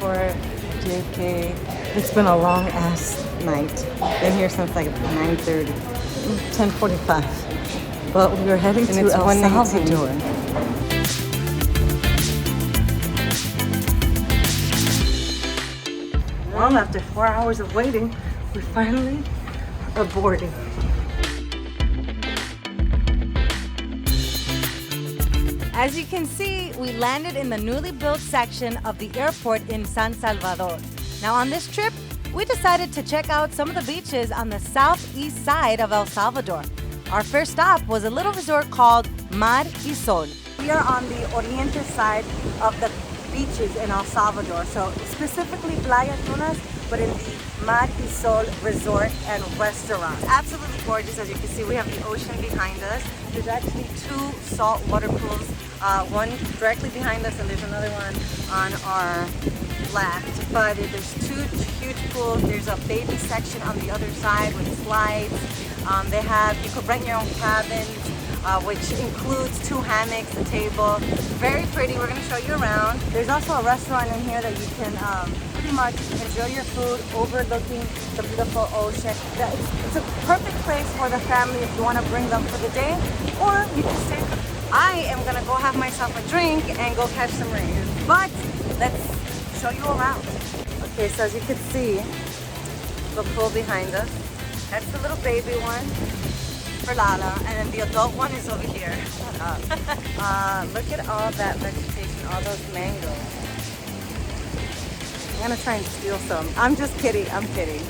for JK. It's been a long ass night. Been here since like 9:30, 10:45. But we are heading to El Salvador. Well, after 4 hours of waiting, we finally are boarding. As you can see, we landed in the newly built section of the airport in San Salvador. Now on this trip, we decided to check out some of the beaches on the southeast side of El Salvador. Our first stop was a little resort called Mar y Sol. We are on the oriente side of the beaches in El Salvador, so specifically Playa Tunas, but in the Mar y Sol resort and restaurant. Absolutely gorgeous. As you can see, we have the ocean behind us. There's actually 2 salt water pools, one directly behind us and there's another one on our left. But there's 2 huge pools. There's a baby section on the other side with slides. You could rent your own cabins, which includes 2 hammocks, a table. Very pretty. We're going to show you around. There's also a restaurant in here that you can pretty much enjoy your food overlooking the beautiful ocean. It's a perfect place for the family if you want to bring them for the day, or you can stay. I am going to go have myself a drink and go catch some rays. But let's show you around. Okay, so as you can see, the pool behind us. That's the little baby one for Lala, and then the adult one is over here. Look at all that vegetation, all those mangoes. I'm gonna try and steal some. I'm just kidding, I'm kidding.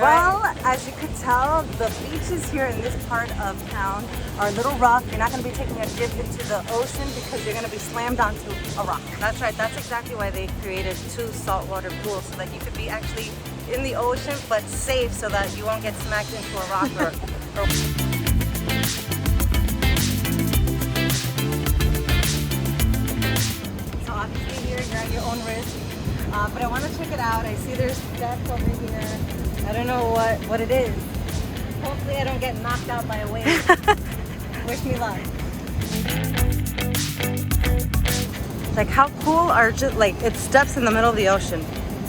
Well, as you could tell, the beaches here in this part of town are a little rough. You're not going to be taking a dip into the ocean because you're going to be slammed onto a rock. That's right. That's exactly why they created 2 saltwater pools, so that you could be actually in the ocean but safe, so that you won't get smacked into a rock or So obviously here you're at your own risk. But I want to check it out. I see there's steps over here. I don't know what it is. Hopefully I don't get knocked out by a wave. Wish me luck. Like, how cool are just like, it's steps in the middle of the ocean.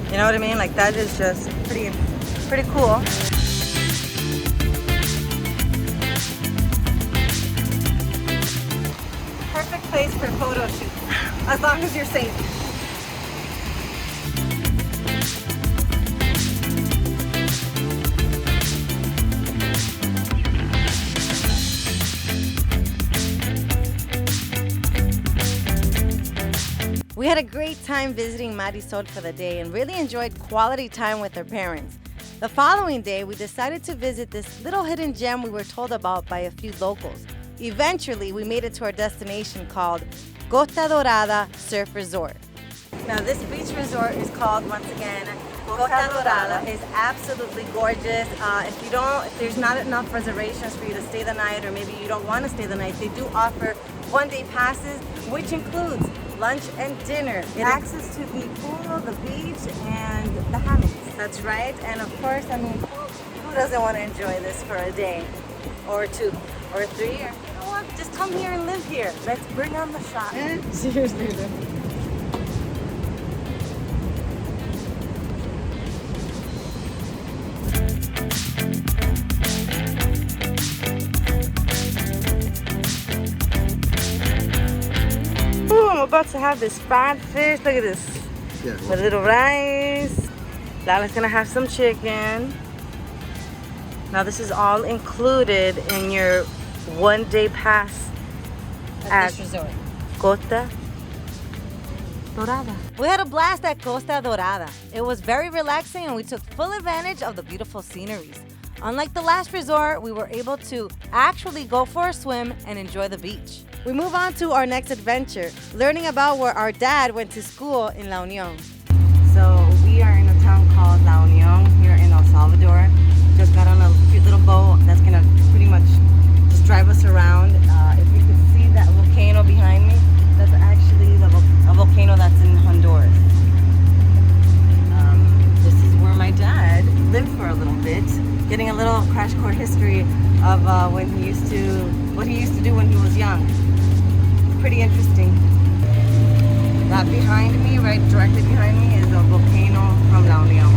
You know what I mean? Like, that is just pretty cool. Perfect place for photo shoots, as long as you're safe. We had a great time visiting Mar y Sol for the day and really enjoyed quality time with our parents. The following day, we decided to visit this little hidden gem we were told about by a few locals. Eventually, we made it to our destination called Costa Dorada Surf Resort. Now, this beach resort is called, once again, Costa Dorada. It's absolutely gorgeous. If there's not enough reservations for you to stay the night, or maybe you don't want to stay the night, they do offer one-day passes, which includes lunch and dinner. Access to the pool, the beach, and the hammocks. That's right. And of course, I mean, who doesn't want to enjoy this for a day, or 2, or 3? Or, you know what? Just come here and live here. Let's bring on the shot. Seriously. I'm about to have this fried fish. Look at this. Yeah. With a little rice. Lala's gonna have some chicken. Now this is all included in your one-day pass at this resort. Costa Dorada. We had a blast at Costa Dorada. It was very relaxing and we took full advantage of the beautiful sceneries. Unlike the last resort, we were able to actually go for a swim and enjoy the beach. We move on to our next adventure, learning about where our dad went to school in La Union. So we are in a town called La Union here in El Salvador. Just got on a cute little boat that's gonna pretty much just drive us around. If you could see that volcano behind me, that's actually a volcano that's in Honduras. This is where my dad lived for a little bit. getting a little crash course history of what he used to do when he was young. Pretty interesting. That behind me, right directly behind me, is a volcano from La Union.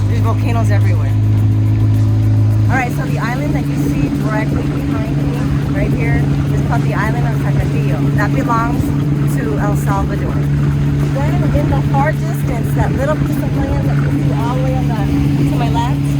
There's volcanoes everywhere. Alright, so the island that you see directly behind me, right here, is called the island of Zacatillo. That belongs to El Salvador. Then in the far distance, that little piece of land that you see all the way to my left,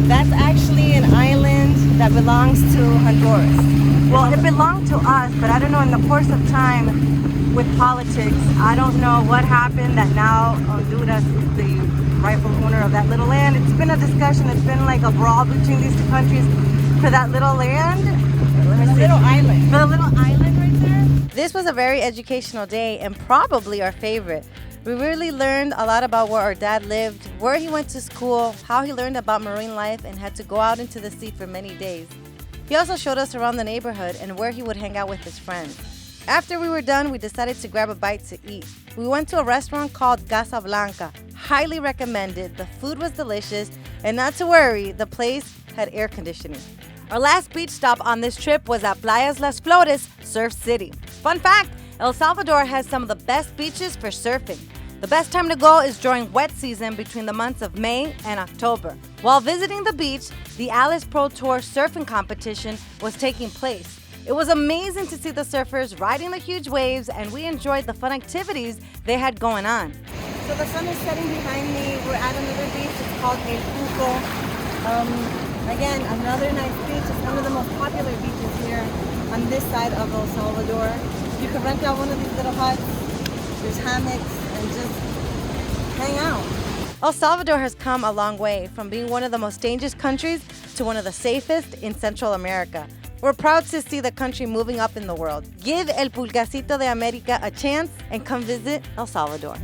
that's actually an island that belongs to Honduras. Well, it belonged to us, but I don't know, in the course of time with politics, I don't know what happened that now Honduras is the rightful owner of that little land. It's been a discussion, it's been like a brawl between these two countries for that little land. Let me see. Little island. For the little island right there. This was a very educational day and probably our favorite. We really learned a lot about where our dad lived, where he went to school, how he learned about marine life and had to go out into the sea for many days. He also showed us around the neighborhood and where he would hang out with his friends. After we were done, we decided to grab a bite to eat. We went to a restaurant called Casa Blanca. Highly recommended. The food was delicious, and not to worry, the place had air conditioning. Our last beach stop on this trip was at Playas Las Flores, Surf City. Fun fact, El Salvador has some of the best beaches for surfing. The best time to go is during wet season between the months of May and October. While visiting the beach, the Alice Pro Tour surfing competition was taking place. It was amazing to see the surfers riding the huge waves, and we enjoyed the fun activities they had going on. So the sun is setting behind me. We're at another beach. It's called El Cuco. Again, another nice beach. It's one of the most popular beaches here on this side of El Salvador. You can rent out one of these little huts. There's hammocks and just hang out. El Salvador has come a long way from being one of the most dangerous countries to one of the safest in Central America. We're proud to see the country moving up in the world. Give El Pulgacito de América a chance and come visit El Salvador.